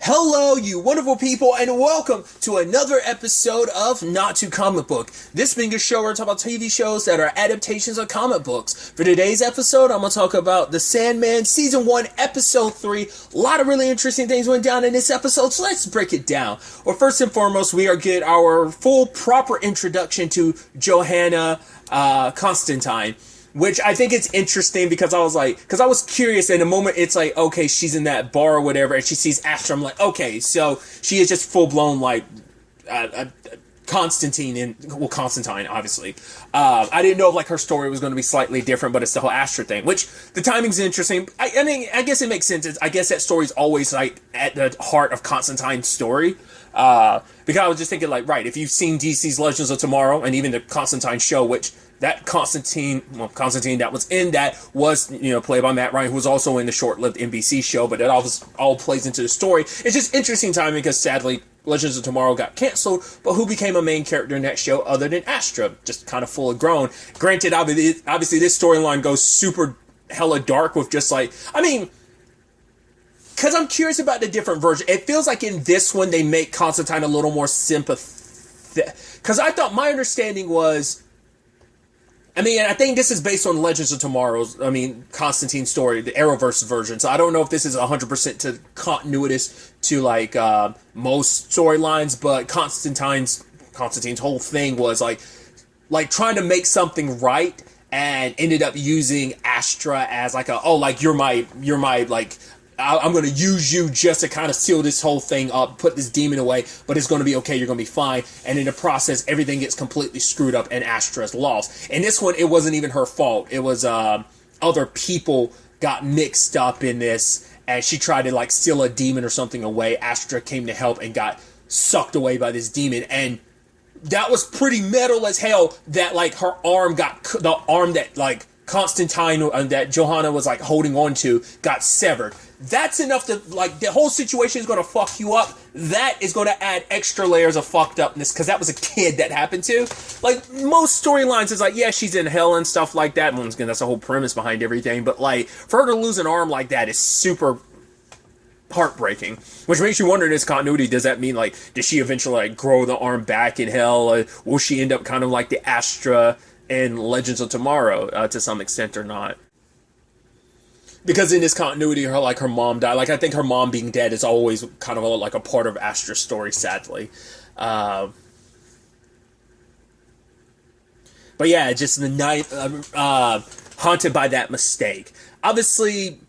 Hello, you wonderful people, and welcome to another episode of Not Too Comic Book. This being a show where I talk about TV shows that are adaptations of comic books. For today's episode, I'm going to talk about The Sandman, Season 1, Episode 3. A lot of really interesting things went down in this episode, so let's break it down. Well, first and foremost, we are getting our full, proper introduction to Johanna Constantine. Which I think it's interesting because I was curious in the moment it's like, okay, she's in that bar or whatever, and she sees Astra. I'm like, okay, so she is just full blown like Constantine, obviously. I didn't know if like her story was going to be slightly different, but it's the whole Astra thing, which the timing's interesting. I mean, I guess it makes sense. I guess that story's always like at the heart of Constantine's story. Because I was just thinking like, right, if you've seen DC's Legends of Tomorrow and even the Constantine show, which that Constantine that was in that was, played by Matt Ryan, who was also in the short-lived NBC show, but it all plays into the story. It's just interesting timing because sadly Legends of Tomorrow got canceled, but who became a main character in that show other than Astra? Just kind of fully grown. Granted, obviously this storyline goes super hella dark with just like, because I'm curious about the different version. It feels like in this one they make Constantine a little more sympathetic. Because I thought my understanding was, and I think this is based on Legends of Tomorrow's, Constantine's story, the Arrowverse version. So I don't know if this is 100% to continuous to like most storylines, but Constantine's whole thing was like trying to make something right, and ended up using Astra as like you're my like, I'm going to use you just to kind of seal this whole thing up, put this demon away, but it's going to be okay, you're going to be fine. And in the process, everything gets completely screwed up and Astra's lost. In this one, it wasn't even her fault. It was other people got mixed up in this, and she tried to like steal a demon or something away. Astra came to help and got sucked away by this demon. And that was pretty metal as hell that like her arm the arm that like Constantine, that Johanna was like holding on to, got severed. That's enough to, like, the whole situation is going to fuck you up. That is going to add extra layers of fucked upness, because that was a kid that happened to. Like, most storylines is like, yeah, she's in hell and stuff like that. Once again, that's the whole premise behind everything. But, like, for her to lose an arm like that is super heartbreaking. Which makes you wonder in this continuity, does that mean, like, does she eventually, like, grow the arm back in hell? Will she end up kind of like the Astra in Legends of Tomorrow to some extent or not? Because in this continuity, her mom died. Like, I think her mom being dead is always kind of like a part of Astra's story, sadly. But yeah, just the night, haunted by that mistake. Obviously,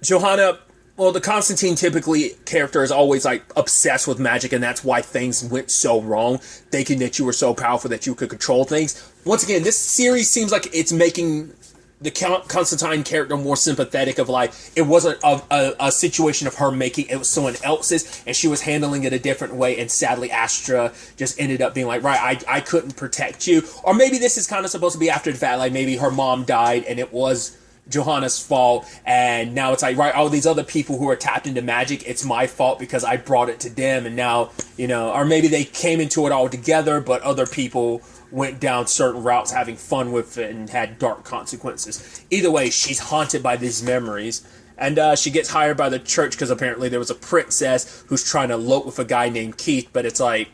Johanna, well, the Constantine typically character is always like obsessed with magic, and that's why things went so wrong, thinking that you were so powerful that you could control things. Once again, this series seems like it's making the Constantine character more sympathetic, of like, it wasn't a situation of her making it was someone else's, and she was handling it a different way, and sadly Astra just ended up being like, right, I couldn't protect you. Or maybe this is kind of supposed to be after the fact, like maybe her mom died and it was Johanna's fault, and now it's like, right, all these other people who are tapped into magic, it's my fault because I brought it to them, and now, or maybe they came into it all together, but other people went down certain routes having fun with it and had dark consequences. Either way, she's haunted by these memories, and she gets hired by the church because apparently there was a princess who's trying to elope with a guy named Keith, but it's like,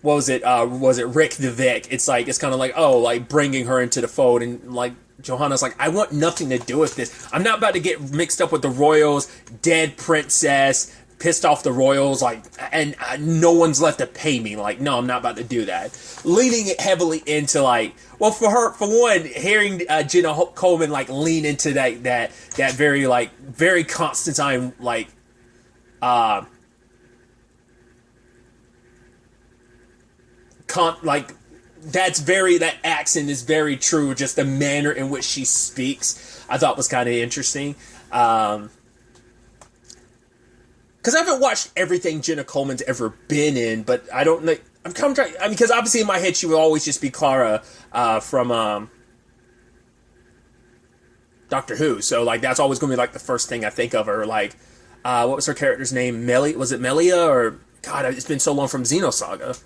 what was it? Was it Rick the Vic? It's like, it's kind of like, oh, like bringing her into the fold, and like Johanna's like, I want nothing to do with this. I'm not about to get mixed up with the royals, dead princess, pissed off the royals, like, and no one's left to pay me. Like, no, I'm not about to do that. Leaning it heavily into like, well, for one, hearing Jenna Coleman like lean into that very like very Constantine like that accent is very true. Just the manner in which she speaks, I thought was kind of interesting. Because I haven't watched everything Jenna Coleman's ever been in, but I don't know. I'm kind of trying. Because obviously in my head she will always just be Clara from Doctor Who. So like that's always going to be like the first thing I think of her. Like, what was her character's name? Was it Melia, or God? It's been so long from Xenosaga.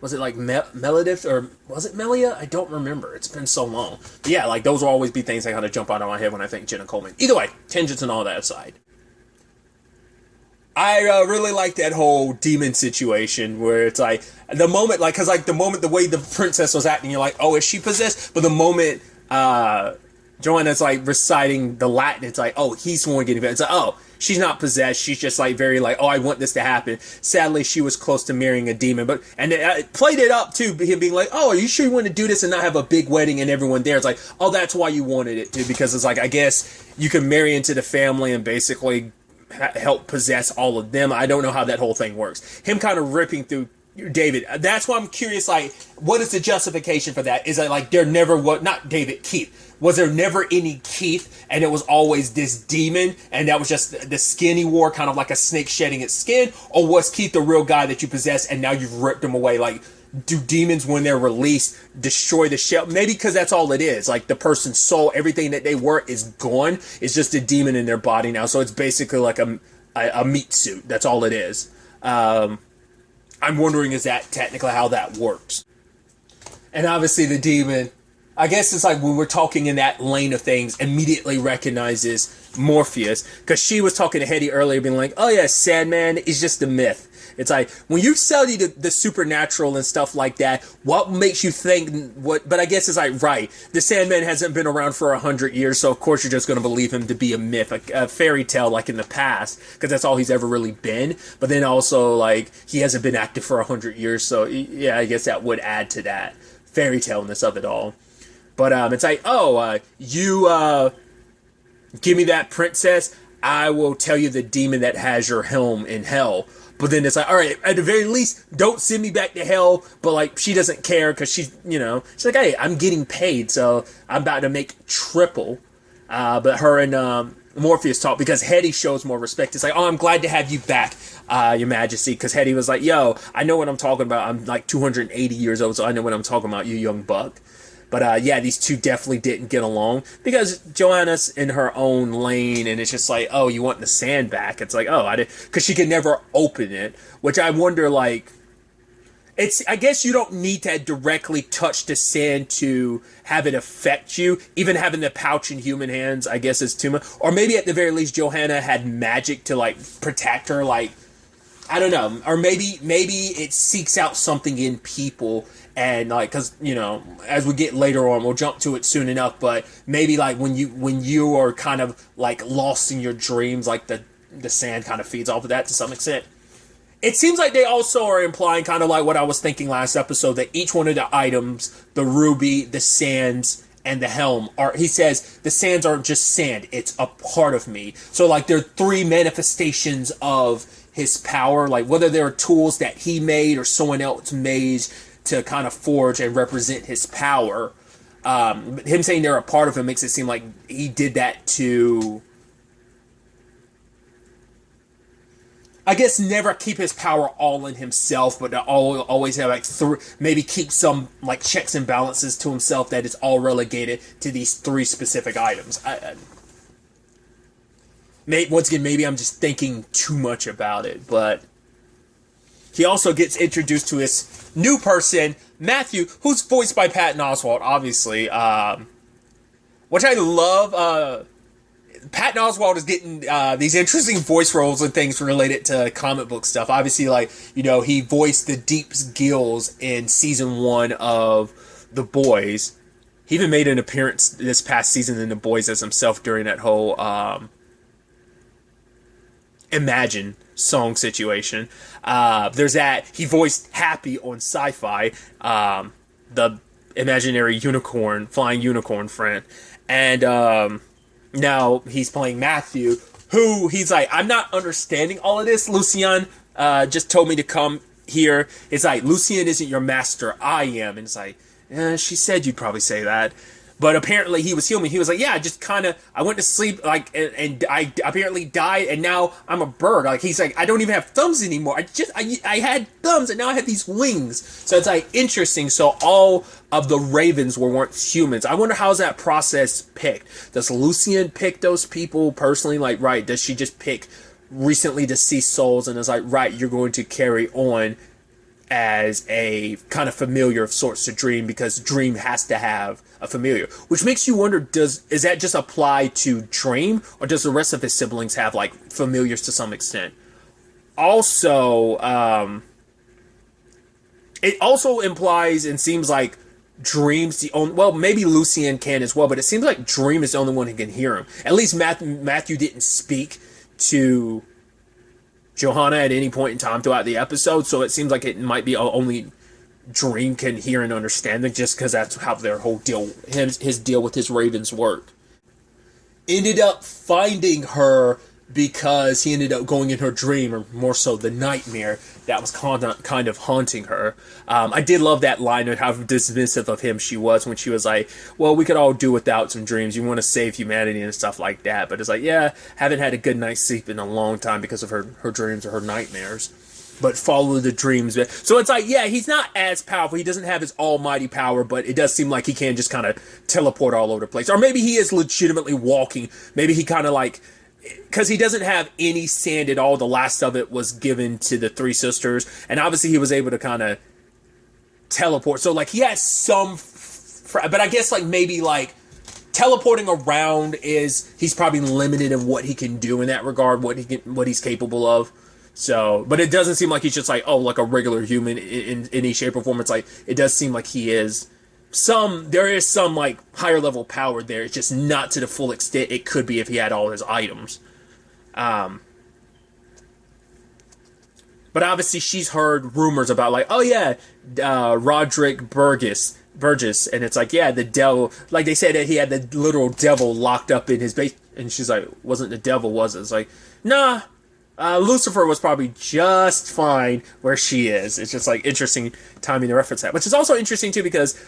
was it like Melodith, or was it Melia? I don't remember. It's been so long. But yeah, like those will always be things that kind of jump out of my head when I think Jenna Coleman. Either way, tangents and all that aside. I really like that whole demon situation where it's like the moment, like, because like the moment the way the princess was acting, you're like, oh, is she possessed? But the moment Joanna's like reciting the Latin, it's like, oh, he's the one getting possessed. It's like, oh, she's not possessed. She's just like very like, oh, I want this to happen. Sadly, she was close to marrying a demon, but and it played it up too, him being like, oh, are you sure you want to do this and not have a big wedding and everyone there? It's like, oh, that's why you wanted it to, because it's like, I guess you can marry into the family and basically help possess all of them. I don't know how that whole thing works. Him kind of ripping through David. That's why I'm curious, like, what is the justification for that? Is it like there never was, not David, Keith. Was there never any Keith and it was always this demon and that was just the skin he wore, kind of like a snake shedding its skin? Or was Keith the real guy that you possess and now you've ripped him away? Like, do demons, when they're released, destroy the shell? Maybe because that's all it is. Like, the person's soul, everything that they were is gone. It's just a demon in their body now. So it's basically like a meat suit. That's all it is. I'm wondering, is that technically how that works? And obviously the demon, I guess it's like when we're talking in that lane of things, immediately recognizes Morpheus. Because she was talking to Hetty earlier, being like, oh yeah, Sandman is just a myth. It's like, when you study the supernatural and stuff like that, what makes you think what? But I guess it's like, right, the Sandman hasn't been around for 100 years, so of course you're just going to believe him to be a myth, a fairy tale like in the past, because that's all he's ever really been. But then also, like, he hasn't been active for 100 years, so yeah, I guess that would add to that fairy tale-ness of it all. But it's like, oh, you give me that princess, I will tell you the demon that has your helm in hell. But then it's like, all right, at the very least, don't send me back to hell. But like, she doesn't care because she's like, hey, I'm getting paid, so I'm about to make triple. But her and Morpheus talk because Hetty shows more respect. It's like, oh, I'm glad to have you back, Your Majesty. Because Hetty was like, yo, I know what I'm talking about. I'm like 280 years old, so I know what I'm talking about, you young buck. But yeah, these two definitely didn't get along because Joanna's in her own lane, and it's just like, oh, you want the sand back? It's like, oh, I did, because she could never open it, which I wonder, like, I guess you don't need to directly touch the sand to have it affect you. Even having the pouch in human hands, I guess, is too much. Or maybe at the very least, Johanna had magic to like protect her, like, I don't know, or maybe it seeks out something in people. And like, because as we get later on, we'll jump to it soon enough. But maybe like when you are kind of like lost in your dreams, like the sand kind of feeds off of that to some extent. It seems like they also are implying kind of like what I was thinking last episode, that each one of the items, the ruby, the sands, and the helm are. He says the sands aren't just sand; it's a part of me. So like, there are three manifestations of his power, like whether they're tools that he made or someone else made to kind of forge and represent his power. Him saying they're a part of him makes it seem like he did that to, I guess, never keep his power all in himself, but to always have like maybe keep some like checks and balances to himself that is all relegated to these three specific items. Once again, maybe I'm just thinking too much about it, but he also gets introduced to his new person, Matthew, who's voiced by Patton Oswalt, obviously, which I love. Patton Oswalt is getting these interesting voice roles and things related to comic book stuff. Obviously, like, he voiced the Deep's Gills in season 1 of The Boys. He even made an appearance this past season in The Boys as himself during that whole Imagine song situation. There's that. He voiced Happy on Sci-Fi, the imaginary unicorn, flying unicorn friend. And now he's playing Matthew, who he's like, I'm not understanding all of this. Lucien just told me to come here. It's like, Lucien isn't your master, I am. And it's like, she said you'd probably say that. But apparently he was human. He was like, yeah, I went to sleep, like, and I apparently died, and now I'm a bird. Like, he's like, I don't even have thumbs anymore. I had thumbs, and now I have these wings. So it's like interesting. So all of the ravens were once humans. I wonder how's that process picked. Does Lucien pick those people personally? Like, right, does she just pick recently deceased souls and is like, right, you're going to carry on as a kind of familiar of sorts to Dream, because Dream has to have a familiar, which makes you wonder, is that just apply to Dream, or does the rest of his siblings have like familiars to some extent? Also, it also implies and seems like Dream's the only, well, maybe Lucien can as well, but it seems like Dream is the only one who can hear him. At least Matthew didn't speak to Johanna at any point in time throughout the episode, so it seems like it might be only Dream can hear and understand it, just because that's how their whole deal, his deal with his ravens work. Ended up finding her because he ended up going in her dream, or more so the nightmare that was kind of haunting her. I did love that line of how dismissive of him she was when she was like, well, we could all do without some dreams. You want to save humanity and stuff like that. But it's like, yeah, haven't had a good night's sleep in a long time because of her dreams or her nightmares. But follow the dreams. So it's like, yeah, he's not as powerful. He doesn't have his almighty power, but it does seem like he can just kind of teleport all over the place. Or maybe he is legitimately walking. Maybe he kind of like, because he doesn't have any sand at all. The last of it was given to the three sisters, and obviously he was able to kind of teleport. So like he has some, but I guess like maybe like teleporting around he's probably limited in what he can do in that regard, what he's capable of. So, but it doesn't seem like he's just like, oh, like a regular human in any shape or form. It's like, it does seem like he is there is some like higher level power there. It's just not to the full extent it could be if he had all his items. But obviously she's heard rumors about like, oh yeah, Roderick Burgess, and it's like, yeah, the devil, like they said that he had the literal devil locked up in his base, and she's like, wasn't the devil, was it? It's like, nah, Lucifer was probably just fine where she is. It's just like interesting timing to reference that, which is also interesting too because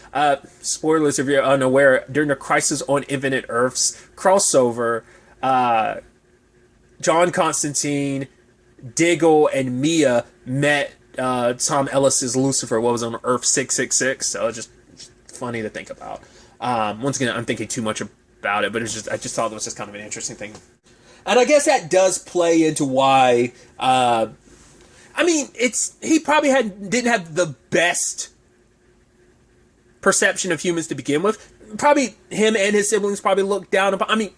spoilers if you're unaware, during the Crisis on Infinite Earths crossover, John Constantine, Diggle, and Mia met Tom Ellis's Lucifer. What was on Earth 666? So it's just funny to think about. Once again, I'm thinking too much about it, but I just thought it was just kind of an interesting thing. And I guess that does play into why, I mean, he probably didn't have the best perception of humans to begin with. Probably him and his siblings probably looked down upon. I mean,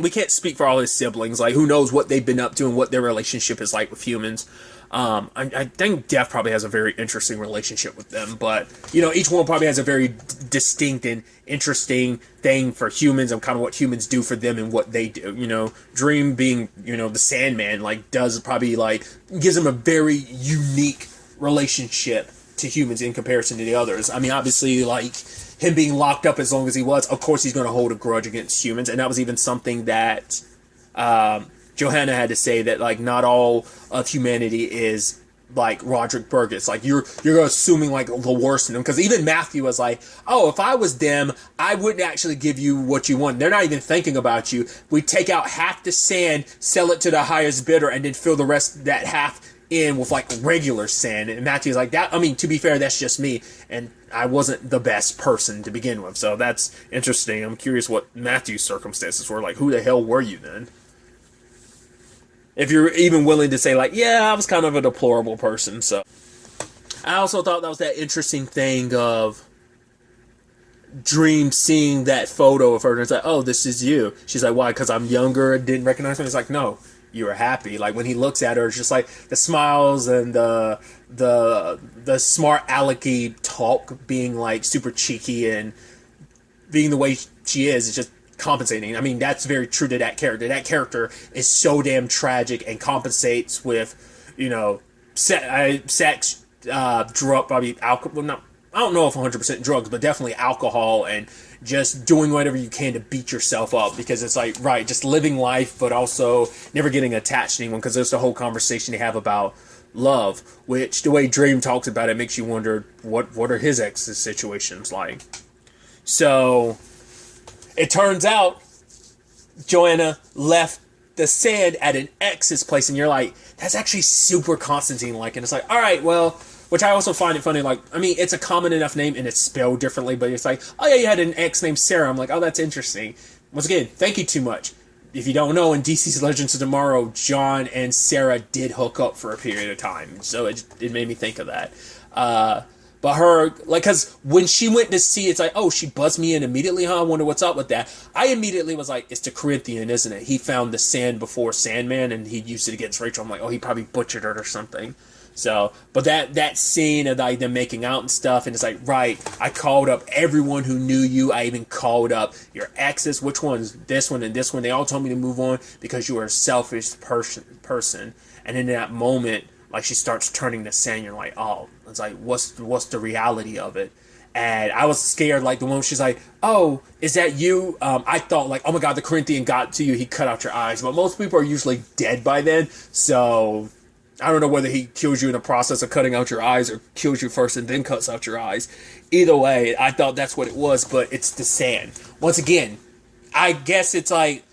we can't speak for all his siblings. Like, who knows what they've been up to and what their relationship is like with humans. I think Death probably has a very interesting relationship with them, but, you know, each one probably has a very distinct and interesting thing for humans and kind of what humans do for them and what they do. You know, Dream being, you know, the Sandman, like, does probably, like, gives them a very unique relationship to humans in comparison to the others. I mean, obviously, like, him being locked up as long as he was, of course he's going to hold a grudge against humans, and that was even something that, Johanna had to say, that like not all of humanity is like Roderick Burgess. Like you're assuming like the worst in them, because even Matthew was like, oh, if I was them, I wouldn't actually give you what you want. They're not even thinking about you. We take out half the sand, sell it to the highest bidder, and then fill the rest that half in with like regular sand. And Matthew's like, that, I mean, to be fair, that's just me, and I wasn't the best person to begin with. So that's interesting. I'm curious what Matthew's circumstances were like. Who the hell were you then? If you're even willing to say, like, yeah, I was kind of a deplorable person. So I also thought that was that interesting thing of Dream seeing that photo of her, and it's like, oh, this is you. She's like, why? Because I'm younger and didn't recognize me? It's like, no, you were happy. Like, when he looks at her, it's just like the smiles and the smart alecky talk being, like, super cheeky and being the way she is. It's just compensating. I mean, that's very true to that character. That character is so damn tragic and compensates with, you know, sex, drug, probably alcohol. Well, not, I don't know if 100% drugs, but definitely alcohol, and just doing whatever you can to beat yourself up, because it's like, right, just living life, but also never getting attached to anyone, because there's the whole conversation they have about love, which the way Dream talks about it makes you wonder what are his ex's situations like. So it turns out Joanna left the sand at an ex's place, and you're like, that's actually super Constantine-like. And it's like, all right, well, which I also find it funny, like, I mean, it's a common enough name, and it's spelled differently, but it's like, oh yeah, you had an ex named Sarah. I'm like, oh, that's interesting. Once again, thank you too much. if you don't know, in DC's Legends of Tomorrow, John and Sarah did hook up for a period of time. So it made me think of that. But her, like, because when she went to see, it's like, oh, she buzzed me in immediately, huh? I wonder what's up with that. I immediately was like, it's the Corinthian, isn't it? He found the sand before Sandman, and he used it against Rachel. I'm like, oh, he probably butchered it or something. So, but that scene of like them making out and stuff, and it's like, right, I called up everyone who knew you. I even called up your exes. Which ones? This one and this one. They all told me to move on because you were a selfish person. And in that moment, like, she starts turning to sand. You're like, oh, it's like, what's the reality of it? And I was scared, like, the one she's like, oh, is that you? I thought, like, oh my God, the Corinthian got to you. He cut out your eyes. But most people are usually dead by then. So I don't know whether he kills you in the process of cutting out your eyes or kills you first and then cuts out your eyes. Either way, I thought that's what it was, but it's the sand. Once again, I guess it's like,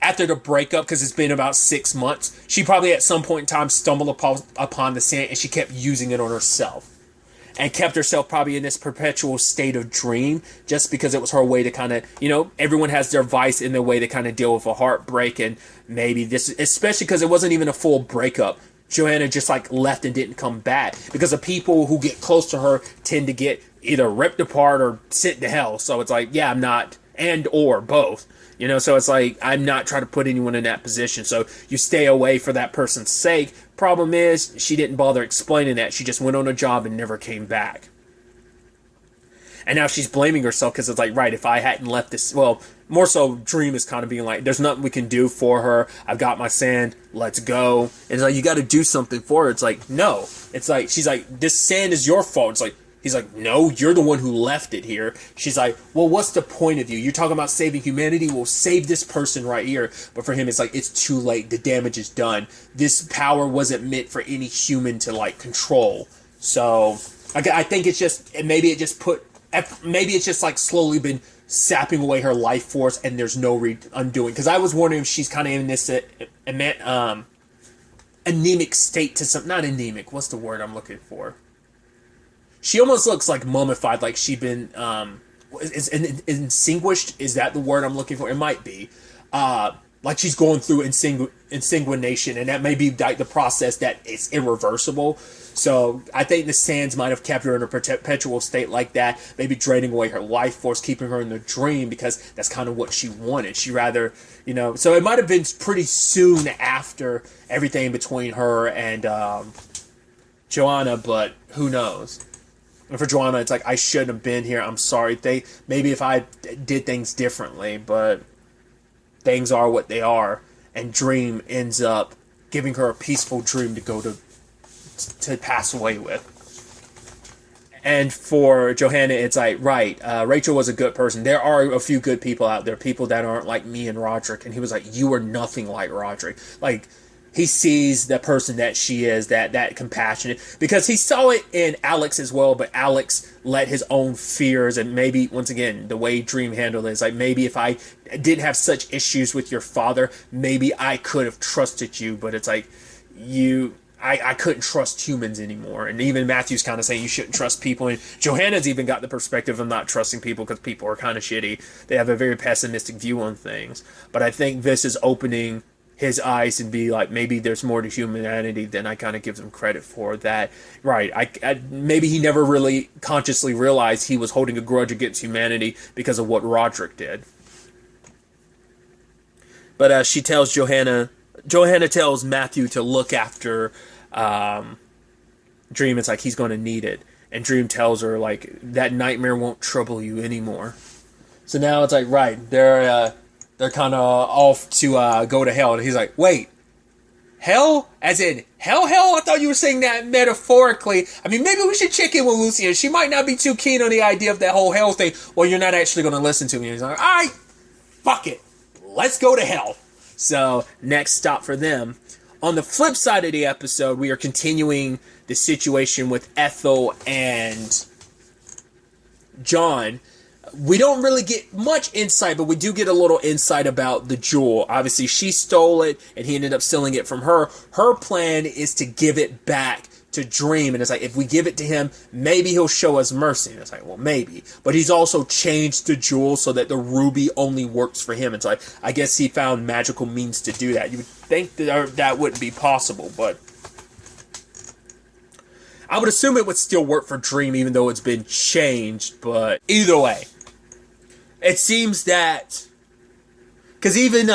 after the breakup, because it's been about 6 months, she probably at some point in time stumbled upon the sand, and she kept using it on herself. And kept herself probably in this perpetual state of dream, just because it was her way to kind of, everyone has their vice in their way to kind of deal with a heartbreak, and maybe this, especially because it wasn't even a full breakup. Johanna just like left and didn't come back, because the people who get close to her tend to get either ripped apart or sent to hell. So it's like, yeah, I'm not, and or both. So it's like, I'm not trying to put anyone in that position. So you stay away for that person's sake. Problem is, she didn't bother explaining that. She just went on a job and never came back. And now she's blaming herself because it's like, right, if I hadn't left this, well, more so Dream is kind of being like, there's nothing we can do for her. I've got my sand. Let's go. And it's like, you got to do something for her. It's like, no. It's like, she's like, this sand is your fault. It's like, he's like, no, you're the one who left it here. She's like, well, what's the point of you? You're talking about saving humanity? Well, save this person right here. But for him, it's like, it's too late. The damage is done. This power wasn't meant for any human to, like, control. So, I think it's just, maybe it's just, like, slowly been sapping away her life force, and there's no undoing. Because I was wondering if she's kind of in this anemic state to some, not anemic, what's the word I'm looking for? She almost looks like mummified, like she'd been, extinguished, is that the word I'm looking for? It might be. Like she's going through insanguination, and that may be like the process that is irreversible. So I think the sands might have kept her in a perpetual state like that, maybe draining away her life force, keeping her in the dream, because that's kind of what she wanted. She rather, so it might have been pretty soon after everything between her and Joanna, but who knows? And for Joanna, it's like, I shouldn't have been here. I'm sorry. Maybe if I did things differently, but things are what they are. And Dream ends up giving her a peaceful dream to go to pass away with. And for Johanna, it's like, right, Rachel was a good person. There are a few good people out there, people that aren't like me and Roderick. And he was like, you are nothing like Roderick. Like, he sees the person that she is, that compassionate, because he saw it in Alex as well, but Alex let his own fears, and maybe, once again, the way Dream handled it is like, maybe if I didn't have such issues with your father, maybe I could have trusted you, but it's like, I couldn't trust humans anymore. And even Matthew's kind of saying you shouldn't trust people, and Johanna's even got the perspective of not trusting people because people are kind of shitty. They have a very pessimistic view on things. But I think this is opening his eyes and be like, maybe there's more to humanity than I kind of give him credit for. That, right, maybe he never really consciously realized he was holding a grudge against humanity because of what Roderick did. But she tells Johanna tells Matthew to look after Dream. It's like he's going to need it. And Dream tells her, like, that nightmare won't trouble you anymore. So now it's like, right, they're kind of off to go to hell. And he's like, wait, hell? As in, hell? I thought you were saying that metaphorically. I mean, maybe we should check in with Lucia. She might not be too keen on the idea of that whole hell thing. Well, you're not actually going to listen to me. And he's like, all right, fuck it. Let's go to hell. So, next stop for them. On the flip side of the episode, we are continuing the situation with Ethel and John. We don't really get much insight, but we do get a little insight about the jewel. Obviously, she stole it, and he ended up stealing it from her. Her plan is to give it back to Dream, and it's like, if we give it to him, maybe he'll show us mercy. And it's like, well, maybe. But he's also changed the jewel so that the ruby only works for him. It's like, I guess he found magical means to do that. You would think that that wouldn't be possible, but I would assume it would still work for Dream, even though it's been changed. But either way, it seems that, because even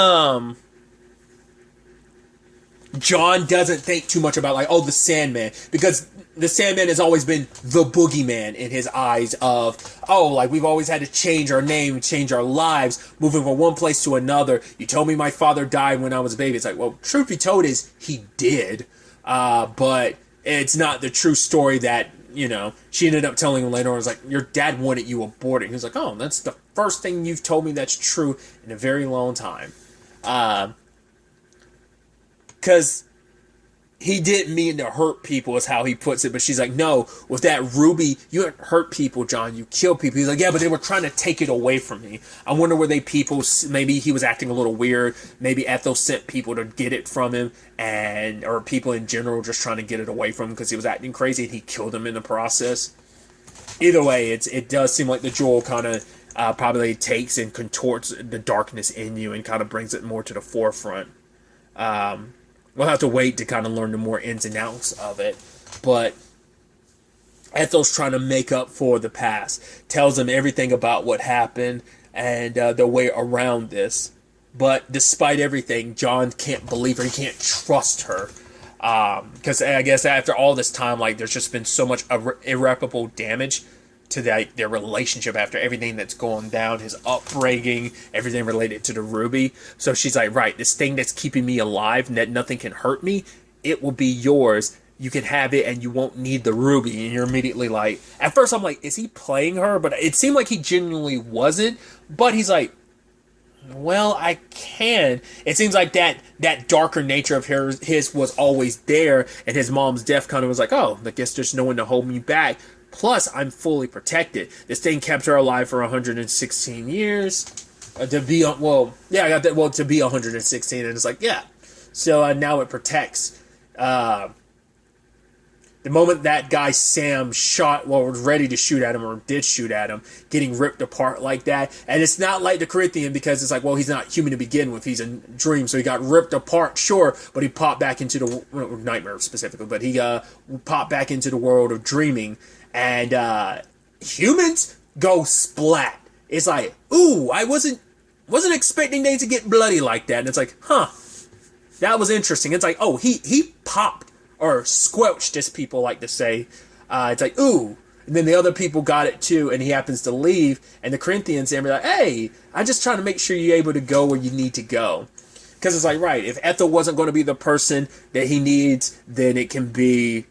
John doesn't think too much about, like, oh, the Sandman, because the Sandman has always been the boogeyman in his eyes of, oh, like, we've always had to change our name, change our lives, moving from one place to another. You told me my father died when I was a baby. It's like, well, truth be told is he did, but it's not the true story that, you know, she ended up telling him later on. It was like, your dad wanted you aborted. He was like, oh, that's the first thing you've told me that's true in a very long time. Because he didn't mean to hurt people, is how he puts it. But she's like, no, with that ruby, you didn't hurt people, John. You killed people. He's like, yeah, but they were trying to take it away from me. I wonder were they people, maybe he was acting a little weird. Maybe Ethel sent people to get it from him, or people in general just trying to get it away from him because he was acting crazy and he killed them in the process. Either way, it does seem like the jewel kind of probably takes and contorts the darkness in you and kind of brings it more to the forefront. We'll have to wait to kind of learn the more ins and outs of it. But Ethel's trying to make up for the past. Tells him everything about what happened and the way around this. But despite everything, John can't believe her. He can't trust her. Because I guess after all this time, like, there's just been so much irreparable damage to their relationship after everything that's gone down, his upbringing, everything related to the ruby. So she's like, right, this thing that's keeping me alive and that nothing can hurt me, it will be yours. You can have it and you won't need the ruby. And you're immediately like, at first I'm like, is he playing her? But it seemed like he genuinely wasn't. But he's like, well, I can. It seems like that darker nature of his was always there, and his mom's death kind of was like, oh, I guess there's no one to hold me back. Plus, I'm fully protected. This thing kept her alive for 116 years. To be 116, and it's like, yeah. So now it protects. The moment that guy Sam was ready to shoot at him, or did shoot at him, getting ripped apart like that. And it's not like the Corinthian, because it's like, well, he's not human to begin with. He's a dream, so he got ripped apart, sure, but he popped back into the nightmare specifically. But he popped back into the world of dreaming. And humans go splat. It's like, ooh, I wasn't expecting they to get bloody like that. And it's like, huh, that was interesting. It's like, oh, he popped, or squelched, as people like to say. It's like, ooh. And then the other people got it too, and he happens to leave. And the Corinthians are like, hey, I'm just trying to make sure you're able to go where you need to go. Because it's like, right, if Ethel wasn't going to be the person that he needs, then it can be,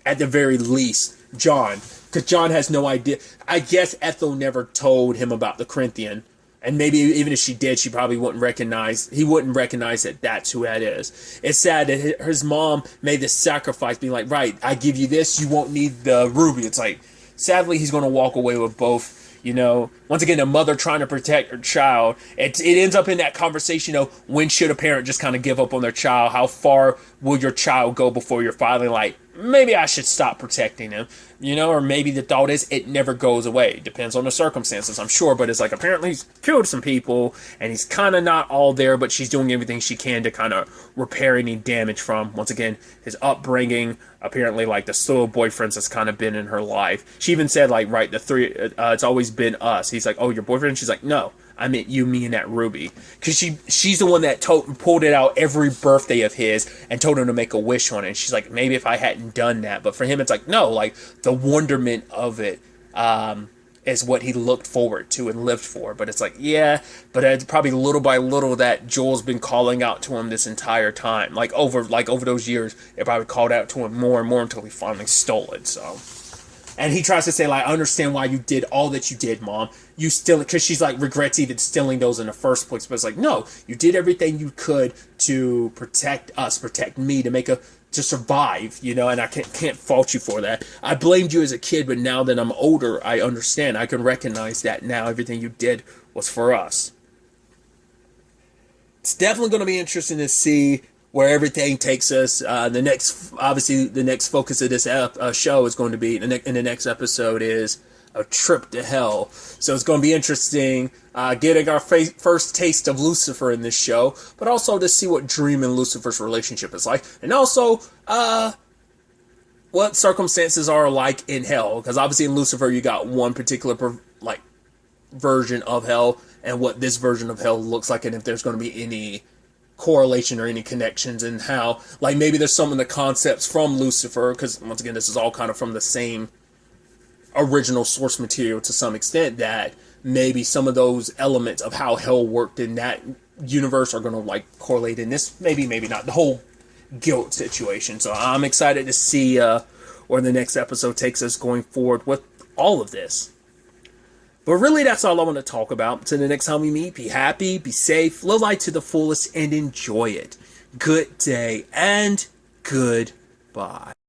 at the very least, John. Because John has no idea. I guess Ethel never told him about the Corinthian. And maybe even if she did, he wouldn't recognize that that's who that is. It's sad that his mom made this sacrifice, being like, right, I give you this, you won't need the ruby. It's like, sadly, he's going to walk away with both. You know, once again, a mother trying to protect her child. It ends up in that conversation of, when should a parent just kind of give up on their child? How far will your child go before you're finally like, maybe I should stop protecting him? You know, or maybe the thought is it never goes away. It depends on the circumstances, I'm sure. But it's like, apparently he's killed some people and he's kind of not all there, but she's doing everything she can to kind of repair any damage from, once again, his upbringing. Apparently, like, the slow boyfriends that's kind of been in her life. She even said, like, right, the three, it's always been us. He's like, oh, your boyfriend? She's like, no, I meant you, me, and that ruby. Because she's the one that pulled it out every birthday of his and told him to make a wish on it. And she's like, maybe if I hadn't done that. But for him, it's like, no, like, the wonderment of it is what he looked forward to and lived for. But it's like, yeah, but it's probably little by little that Joel's been calling out to him this entire time. Like over those years, it probably called out to him more and more until he finally stole it. So, and he tries to say, like, I understand why you did all that you did, Mom. You still, because she's like, regrets even stealing those in the first place. But it's like, no, you did everything you could to protect us, protect me, to survive, you know, and I can't fault you for that. I blamed you as a kid, but now that I'm older, I understand. I can recognize that now everything you did was for us. It's definitely going to be interesting to see where everything takes us. The next focus of this show is going to be in the next episode is a trip to hell. So it's going to be interesting getting our first taste of Lucifer in this show, but also to see what Dream and Lucifer's relationship is like, and also what circumstances are like in hell, because obviously in Lucifer you got one particular version of hell, and what this version of hell looks like, and if there's going to be any correlation or any connections, and how maybe there's some of the concepts from Lucifer, because once again this is all kind of from the same original source material to some extent, that maybe some of those elements of how hell worked in that universe are going to correlate in this, maybe not, the whole guilt situation. So I'm excited to see where the next episode takes us going forward with all of this. But really, that's all I want to talk about. Until the next time we meet, be happy, be safe, live life to the fullest, and enjoy it. Good day and goodbye.